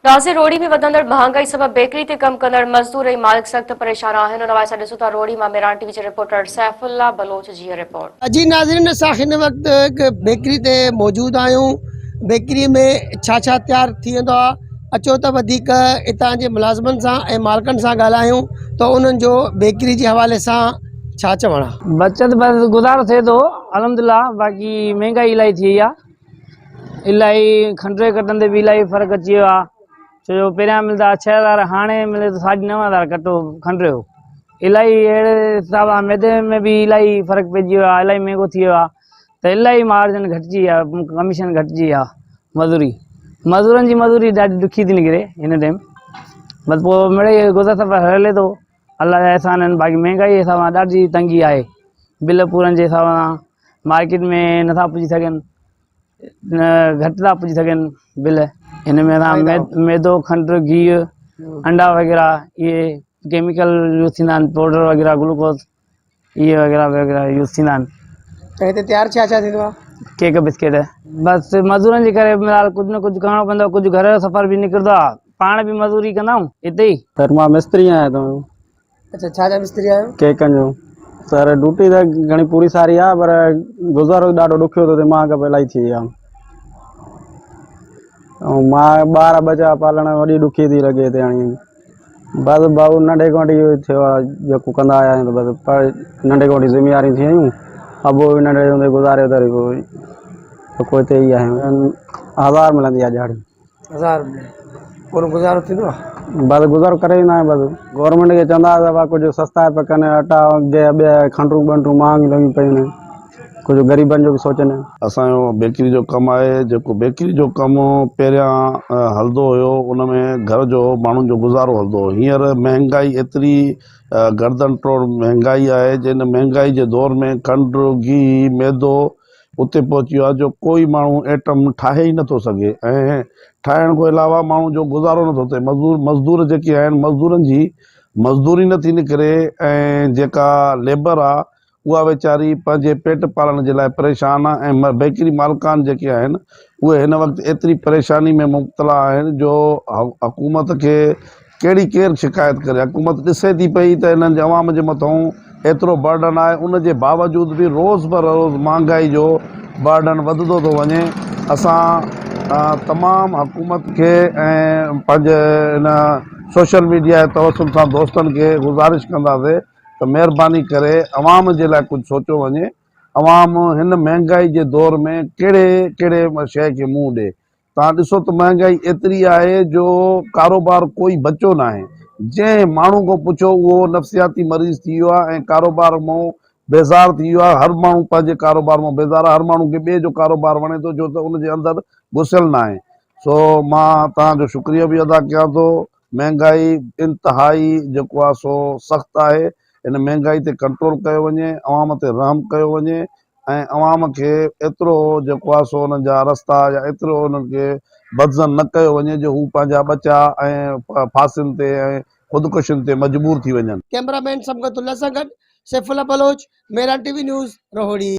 राज़े रोड़ी में वधंदड़ महांगाई सबब बेकरी ते कम कंदड़ मजदूर ऐं मालिक सख्त परेशान आहिनि। उन वायसा ॾिसूं था रोड़ी मां मेरान टीवी जे रिपोर्टर सैफुल्ला बलोच जी रिपोर्ट। जी नाज़रीन, असां हिन वक़्तु हिकु बेकरी ते मौजूदु आहियूं। बेकरी में छा छा तयारु थी वेंदो आहे, अचो त वधीक हितां जे मुलाज़िमनि सां ऐं मालिकनि सां ॻाल्हायूं त उन्हनि जो बेकरी जे हवाले सां छा चवणु आहे। बचत बस गुज़ारो थिए थो अल्हम्दुलिल्लाह। बाक़ी महांगाई इलाही थी वई आहे, इलाही खंडे कटनि भी इलाही फ़र्क़ु अची वियो आहे। छो जो पहिरियां मिलंदा 6000, हाणे मिले थो 9.5 कटो खंडे जो। इलाही अहिड़े हिसाब सां मैदे में भी इलाही फ़र्क़ु पइजी वियो आहे, इलाही महांगो थी वियो आहे त इलाही मार्जिन घटिजी विया, कमीशन घटिजी विया। मज़दूरनि जी मज़दूरी ॾाढी ॾुखी थी निकिरे हिन टाइम। बस पोइ मिड़ेई गुज़र सफ़र हले थो, अल्लाह जा एहसान आहिनि। बाक़ी महांगाई जे हिसाब सां ॾाढी तंगी आहे, बिल पूरनि जे हिसाब सां मार्केट में नथा पुॼी सघनि, घटि था पुॼी सघनि बिल। हिन में असां मैदो, खंडु, गिहु, अंडा वग़ैरह इहे केमिकल यूज़ थींदा आहिनि, पाउडर वग़ैरह, ग्लूकोज इहे वग़ैरह वग़ैरह यूज़ थींदा आहिनि। त हिते तयारु छा छा थींदो आहे? Cake, biscuit. बसि मज़दूरनि जे करे कुझु न कुझु करिणो पवंदो आहे। कुझु घर जो सफ़र बि निकिरंदो आहे, पाण बि मज़दूरी कंदा आहियूं हिते ई। सर मां मिस्त्री आहियां। तो अच्छा, छा जा मिस्त्री आहियो? केकनि जो। सर ड्यूटी त घणी पूरी सारी आहे, पर गुज़ारो ॾाढो ॾुखियो थो थिए, महांगाई इलाही थी वई आहे। ऐं मां ॿार बचा पालण वॾी ॾुखी थी लॻे हिते हाणे। बसि भाऊ नंढे खां वठी थियो आहे जेको कंदा आया आहियूं, त बसि पर नंढे खां वठी ज़िम्मेदारी थी आहियूं। अबो बि नंढे हूंदे गुज़ारे तरी पोइ कोई हिते ई आहियूं। 1000 मिलंदी आहे ॾियाड़ी। 1000 पूरो गुज़ारो थींदो आहे? बस गुज़ारो करे ईंदा आहियूं। बस गवर्नमेंट के चवंदा हुआ कुछ सस्ता पे कने आटा ॿिया खंडू बंडू महांगी लॻी पयूं आहिनि, कुछ ग़रीबनि जो बि सोचनि। असांजो बेकरी जो कमु आहे। जेको बेकरी जो कमु पहिरियां हलंदो हुयो, उन में घर जो माण्हुनि जो गुज़ारो हलंदो हो। हींअर महांगाई एतिरी गर्दन तोड़ महांगाई आहे, जिन महांगाई जे दौर में खंडु, गिहु, मैदो उते पहुची वियो आहे जो कोई माण्हू आइटम ठाहे ई नथो सघे। ऐं ठाहिण खां अलावा माण्हू जो गुज़ारो नथो थिए। मज़दूर जेके आहिनि, मज़दूरनि जी मज़दूरी नथी निकिरे। ऐं जेका लेबर आहे उहा वीचारी पंहिंजे पेट पालण जे लाइ परेशान आहे। ऐं बेकरी मालिकान जेके आहिनि उहे हिन वक़्तु एतिरी परेशानी में मुब्तला आहिनि जो हुकूमत खे केरु शिकायत करे। हुकूमत ॾिसे थी पई त हिननि जे अवाम जे मथां एतिरो बर्डन आहे, उन जे बावजूद बि रोज़ बरोज़ महांगाई जो बर्डन वधंदो थो वञे। असां तमामु हुकूमत खे ऐं पंहिंजे इन सोशल मीडिया जे तवसुल सां दोस्तनि खे गुज़ारिश कंदासीं त महिरबानी करे अवाम जे लाइ कुझु सोचियो वञे। अवाम हिन महांगाई जे दौर में कहिड़े शइ खे मुंहुं ॾिए। तव्हां ॾिसो त महांगाई एतिरी आहे जो कारोबार कोई बचो न आहे। जंहिं माण्हू खां पुछो उहो नफ़्सियाती मरीज़ थी वियो आहे ऐं कारोबार मां बेज़ार थी वियो आहे। हर माण्हू पंहिंजे कारोबार मां बेज़ार आहे। हर माण्हू खे ॿिए जो कारोबार वणे थो, जो त उनजे अंदरि घुसियल न आहे। सो मां तव्हांजो शुक्रिया बि अदा कयां थो। महांगाई इंतिहाई जेको आहे सो सख़्तु आहे। इन महांगाई ते कंट्रोल कयो वञे, अवाम ते रहम कयो वञे ऐं अवाम खे एतिरो जेको आहे सो उन्हनि जा रस्ता या एतिरो उन्हनि खे बदज़न न कयो वञे जो हू पंहिंजा बचा ऐं फांसियुनि ते ऐं ख़ुदकुशियुनि ते मजबूर थी वञनि। कैमरामैन समगतुल्ला सां गॾु सैफुल्ला बलोच, मेरान टीवी न्यूज़, रोहड़ी।